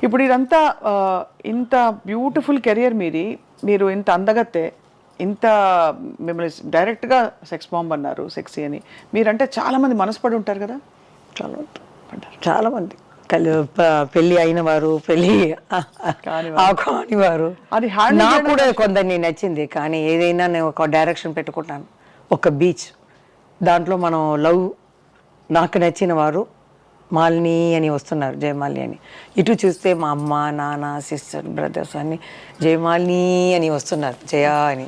ఇప్పుడు ఇదంతా ఇంత బ్యూటిఫుల్ కెరియర్ మీది, మీరు ఇంత అందగత్తే, ఇంత మిమ్మల్ని డైరెక్ట్గా సెక్స్ బాంబ్ అన్నారు, సెక్సీ అని. మీరంటే చాలామంది మనసుపడి ఉంటారు కదా. చాలా చాలామంది పెళ్ళి అయిన వారు, పెళ్ళి కాని వారు, అది నాకు కూడా కొందరిని నచ్చింది. కానీ ఏదైనా నేను ఒక డైరెక్షన్ పెట్టుకుంటాను, ఒక బీచ్, దాంట్లో మనం లవ్, నాకు నచ్చిన వారు మాలిని అని వస్తున్నారు, జయమాలిని అని. ఇటు చూస్తే మా అమ్మ, నాన్న, సిస్టర్, బ్రదర్స్ అన్ని జయమాలిని అని వస్తున్నారు, జయ అని.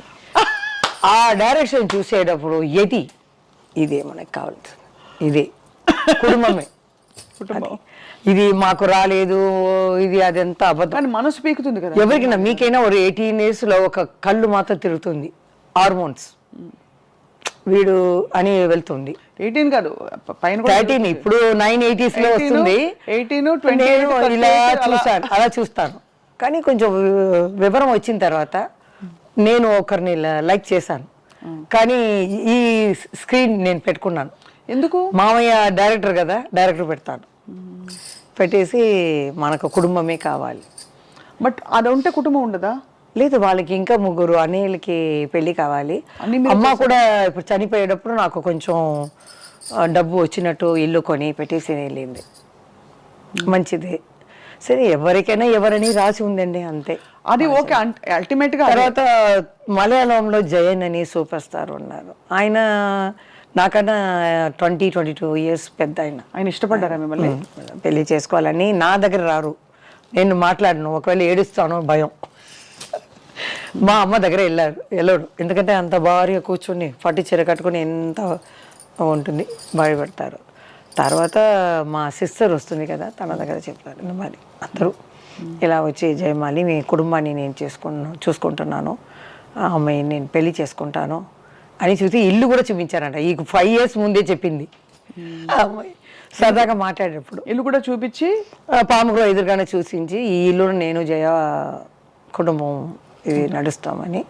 ఆ డైరెక్షన్ చూసేటప్పుడు ఇదే మనకు కావాల్సింది, ఇదే కుటుంబమే. ఇది మాకు రాలేదు, ఇది అదంతా అబద్ధం. మనసు పీకుతుంది కదా ఎవరికైనా. మీకైనా ఒక 18 years లో ఒక కళ్ళు మాత్రం తిరుగుతుంది, హార్మోన్స్ వీడు అని వెళ్తుంది. 18 కాదు, పైన 13, ఇప్పుడు 980s లో వస్తుంది. 18, నేను ఇలా చూస్తాను, అలా చూస్తాను. కానీ కొంచెం వివరం వచ్చిన తర్వాత నేను ఒకరిని లైక్ చేశాను, కానీ ఈ స్క్రీన్ నేను పెట్టుకున్నాను. ఎందుకు? మామయ్య డైరెక్టర్ కదా, డైరెక్టర్ పెడతాను. పెట్టేసి మనకు కుటుంబమే కావాలి. బట్ అది ఉంటే కుటుంబం ఉండదా? లేదు, వాళ్ళకి ఇంకా 3 అన్నయ్యలకి పెళ్ళి కావాలి. అమ్మ కూడా ఇప్పుడు చనిపోయేటప్పుడు నాకు కొంచెం డబ్బు వచ్చినట్టు ఇల్లు కొని పెట్టేసి వెళ్ళింది. మంచిది, సరే, ఎవరికైనా ఎవరని రాసి ఉందండి, అంతే. అది ఓకే. అల్టిమేట్ గా తర్వాత మలయాళంలో జయన్ అని సూపర్ స్టార్ ఉన్నారు. ఆయన నాకన్నా 22 years పెద్ద. ఆయన ఇష్టపడ్డారా మిమ్మల్ని? పెళ్లి చేసుకోవాలని. నా దగ్గర రారు, నేను మాట్లాడను, ఒకవేళ ఏడుస్తాను భయం. మా అమ్మ దగ్గర వెళ్ళాడు, ఎందుకంటే అంత భారీగా కూర్చొని పట్టు చీర కట్టుకుని ఎంత ఉంటుంది, భయపెడతారు. తర్వాత మా సిస్టర్ వస్తుంది కదా, తన దగ్గర చెప్పారు, మరి అందరూ ఇలా వచ్చి జయమాలి, మీ కుటుంబాన్ని నేను చూసుకుంటున్నాను, ఆ అమ్మాయిని నేను పెళ్లి చేసుకుంటాను అని చూసి ఇల్లు కూడా చూపించారంట. ఈ 5 years ముందే చెప్పింది ఆ అమ్మాయి. సరదాగా మాట్లాడేటప్పుడు ఇల్లు కూడా చూపించి, పాముగా ఎదురుగానే చూసించి, ఈ ఇల్లు నేను జయ కుటుంబం ఇది నడుస్తామని.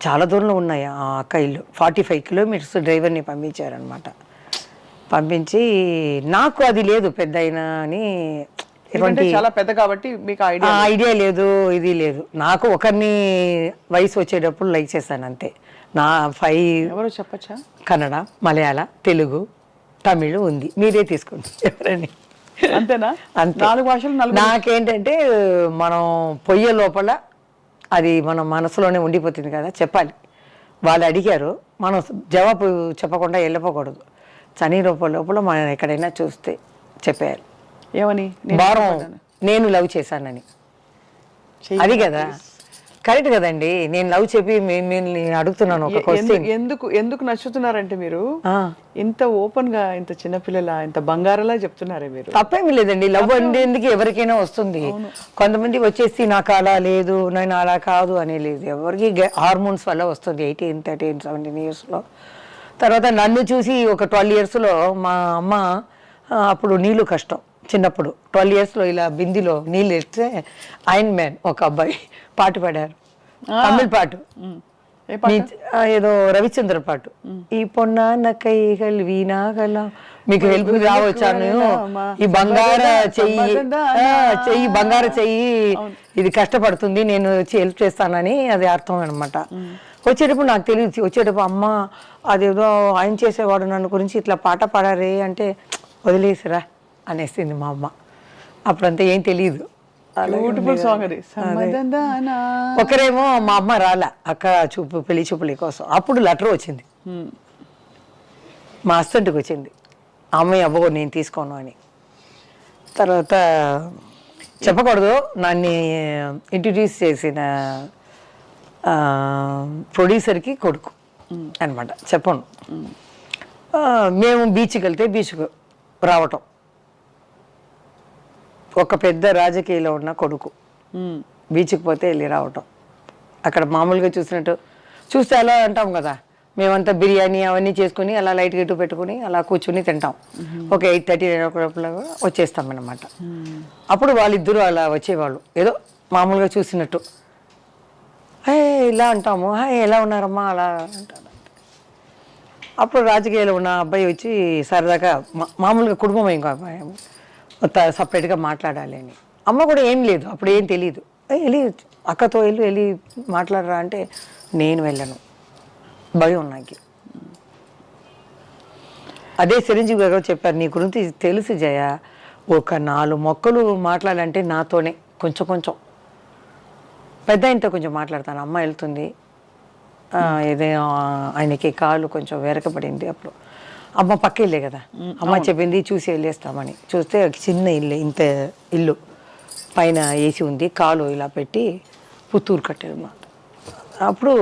చాలా దూరంలో ఉన్నాయి ఆ అక్క ఇల్లు, 45 kilometers డ్రైవర్ని పంపించారనమాట. పంపించి నాకు అది లేదు పెద్ద అయినా అని, చాలా పెద్ద కాబట్టి మీకు ఐడియా లేదు, ఇది లేదు. నాకు ఒకరిని వయసు వచ్చేటప్పుడు లైక్ చేశాను, అంతే. నా 5 ఎవరో చెప్పచ్చా? కన్నడ, మలయాళ, తెలుగు, తమిళ్ ఉంది, మీరే తీసుకోండి ఎవరని. అంతేనా? అంతే, 4 భాషలు. నాకేంటంటే మనం పొయ్యే లోపల అది మన మనసులోనే ఉండిపోతుంది కదా, చెప్పాలి. వాళ్ళు అడిగారు, మనం జవాబు చెప్పకుండా వెళ్ళిపోకూడదు. చని లోపల మనం ఎక్కడైనా చూస్తే చెప్పేయాలి. ఏమని? నేను లవ్ చేశానని. అది కదా కరెక్ట్ కదండి. నేను లవ్ చెప్పి మిమ్మల్ని అడుగుతున్నాను ఒక క్వశ్చన్. ఎందుకు నచ్చుతున్నారంటే మీరు ఇంత ఓపెన్ గా, ఇంత చిన్నపిల్లల, ఇంత బంగారలా చెప్తున్నారే మీరు. తప్పేమీ లేదండి, లవ్ ఉండేందుకు ఎవరికైనా వస్తుంది. కొంతమంది వచ్చేసి నాకు అలా లేదు, నేను అలా కాదు అని లేదు. ఎవరికి హార్మోన్స్ వల్ల వస్తుంది 18, 13, 17 years లో. తర్వాత నన్ను చూసి ఒక 12 years లో మా అమ్మ, అప్పుడు నీళ్ళు కష్టం చిన్నప్పుడు, 12 years లో ఇలా బిందిలో నీళ్ళు ఎత్తే ఐరన్ మ్యాన్ ఒక అబ్బాయి పాట పాడారు, తమిళ పాట, ఏదో రవిచంద్ర పాట. ఈ పొన్న కైగల్ వీణాగల, మీకు హెల్ప్ రావచ్చాను, ఈ బంగార చెయ్యి బంగార చెయ్యి ఇది కష్టపడుతుంది, నేను వచ్చి హెల్ప్ చేస్తానని అది అర్థం అనమాట. వచ్చేటప్పుడు నాకు తెలియదు, వచ్చేటప్పుడు అమ్మ అదేదో ఆయన చేసేవాడు, నన్ను గురించి ఇట్లా పాట పాడారే అంటే వదిలేసిరా అనేసింది మా అమ్మ. అప్పుడంతా ఏం తెలియదు. ఒకరేమో మా అమ్మ రాలా, అక్క పెళ్లి చూపుల కోసం. అప్పుడు లెటర్ వచ్చింది, మా హస్బెండ్కి వచ్చింది, అమ్మాయి అబ్బో నేను తీసుకోను అని. తర్వాత చెప్పకూడదు, నన్ను ఇంట్రడ్యూస్ చేసిన ప్రొడ్యూసర్కి కొడుకు అనమాట, చెప్పను. మేము బీచ్కి వెళ్తే బీచ్కు రావటం, ఒక పెద్ద రాజకీయాల్లో ఉన్న కొడుకు బీచ్కి పోతే వెళ్ళి రావటం. అక్కడ మామూలుగా చూస్తే అలా అంటాం కదా, మేమంతా బిర్యానీ అవన్నీ చేసుకుని అలా లైట్ గిట్టు పెట్టుకుని అలా కూర్చుని తింటాం. ఒక 8:30, 9 వచ్చేస్తాం అన్నమాట. అప్పుడు వాళ్ళిద్దరూ అలా వచ్చేవాళ్ళు, ఏదో మామూలుగా చూసినట్టు, ఇలా అంటాము, ఎలా ఉన్నారమ్మా అలా అంటారు. అప్పుడు రాజకీయాల్లో ఉన్న అబ్బాయి వచ్చి సరదాగా మామూలుగా కుటుంబం ఇంకా సపరేట్గా మాట్లాడాలి అని అమ్మ కూడా ఏం లేదు, అప్పుడు ఏం తెలియదు. వెళ్ళి అక్కతో వెళ్ళి మాట్లాడరా అంటే నేను వెళ్ళను, భయం నాకు. అదే చిరంజీవి గారు చెప్పారు, నీ గురించి తెలుసు జయ, ఒక 4 మొక్కలు మాట్లాడాలంటే నాతోనే కొంచెం పెద్ద ఆయనతో కొంచెం మాట్లాడతాను. అమ్మ వెళ్తుంది, ఏదైనా ఆయనకి కాలు కొంచెం వెరకబడింది. అప్పుడు అమ్మ పక్క ఇల్లే కదా, అమ్మ చెప్పింది చూసి వెళ్ళేస్తామని. చూస్తే ఒక చిన్న ఇల్లు, ఇంత ఇల్లు, పైన ఏసీ ఉంది, కాలు ఇలా పెట్టి పుత్తూరు కట్టారు మా. అప్పుడు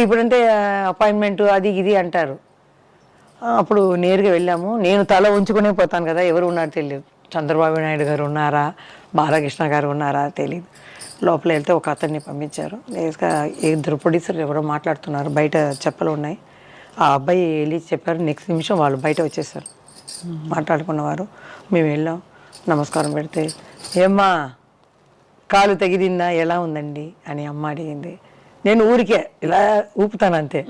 ఇప్పుడంటే అపాయింట్మెంట్ అది ఇది అంటారు. అప్పుడు నేరుగా వెళ్ళాము. నేను తల ఉంచుకునే పోతాను కదా, ఎవరు ఉన్నారో తెలియదు. చంద్రబాబు నాయుడు గారు ఉన్నారా, బాలకృష్ణ గారు ఉన్నారా తెలియదు. లోపల వెళ్తే ఒక అతన్ని పంపించారు. నేరుగా 2 ప్రొడ్యూసర్లు ఎవరో మాట్లాడుతున్నారు, బయట చెప్పలు ఉన్నాయి. ఆ అబ్బాయి వెళ్ళి చెప్పారు, నెక్స్ట్ నిమిషం వాళ్ళు బయట వచ్చేసారు మాట్లాడుకున్నవారు. మేము వెళ్ళాం, నమస్కారం పెడితే, ఏమ్మా కాలు తెగిదిందా, ఎలా ఉందండి అని అమ్మ అడిగింది. నేను ఊరికే ఇలా ఊపుతాను అంతే.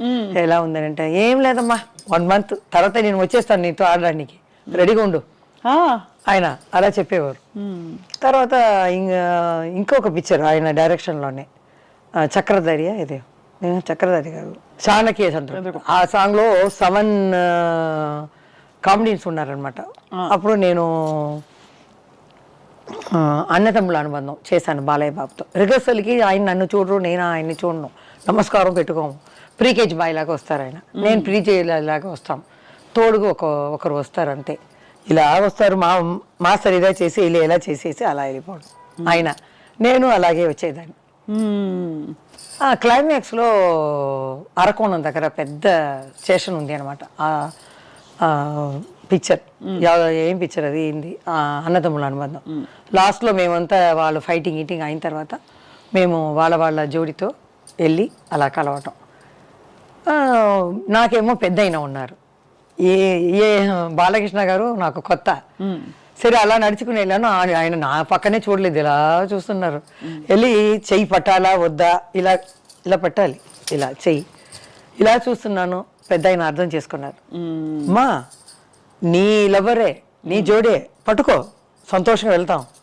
ఎలా ఉందని అంటే, ఏం లేదమ్మా 1 month తర్వాత నేను వచ్చేస్తాను నీతో ఆడడానికి, రెడీగా ఉండు ఆయన అలా చెప్పేవారు. తర్వాత ఇంకొక పిక్చర్ ఆయన డైరెక్షన్లోనే, చక్రధారి ఇదే చక్రధారి గారు చాణక్య చంద్రుడు, ఆ సాంగ్లో 7 కామెడీన్స్ ఉన్నారనమాట. అప్పుడు నేను అన్నతమ్ముల అనుబంధం చేశాను బాలయ్య బాబుతో. రిహర్సల్కి ఆయన నన్ను చూడరు, నేను ఆయన్ని చూడను, నమస్కారం పెట్టుకోము. ప్రీకేజ్ బాయ్ లాగా వస్తారు ఆయన, నేను ప్రీకేజ్ లాగా వస్తాం. తోడుగా ఒకరు వస్తారు అంతే. ఇలా వస్తారు, మాస్టర్ ఇలా చేసి ఇలా చేసేసి అలా వెళ్ళిపోవడం. ఆయన నేను అలాగే వచ్చేదాన్ని. క్లైమాక్స్లో అరకోణం దగ్గర పెద్ద స్టేషన్ ఉంది అనమాట. పిక్చర్ ఏం పిక్చర్ అది ఏంది, అన్నదమ్ముల అనుబంధం. లాస్ట్లో మేమంతా వాళ్ళు ఫైటింగ్ అయిన తర్వాత మేము వాళ్ళ జోడితో వెళ్ళి అలా కలవటం. నాకేమో పెద్ద అయినా ఉన్నారు, ఏ బాలకృష్ణ గారు నాకు కొత్త. సరే అలా నడుచుకుని వెళ్ళాను. ఆయన నా పక్కనే చూడలేదు, ఇలా చూస్తున్నారు. వెళ్ళి చెయ్యి పట్టాలా వద్దా, ఇలా పెట్టాలి, ఇలా చెయ్యి ఇలా చూస్తున్నాను. పెద్ద ఆయన అర్థం చేసుకున్నారు, అమ్మా నీ లవరే, నీ జోడే, పట్టుకో, సంతోషంగా వెళ్తాం.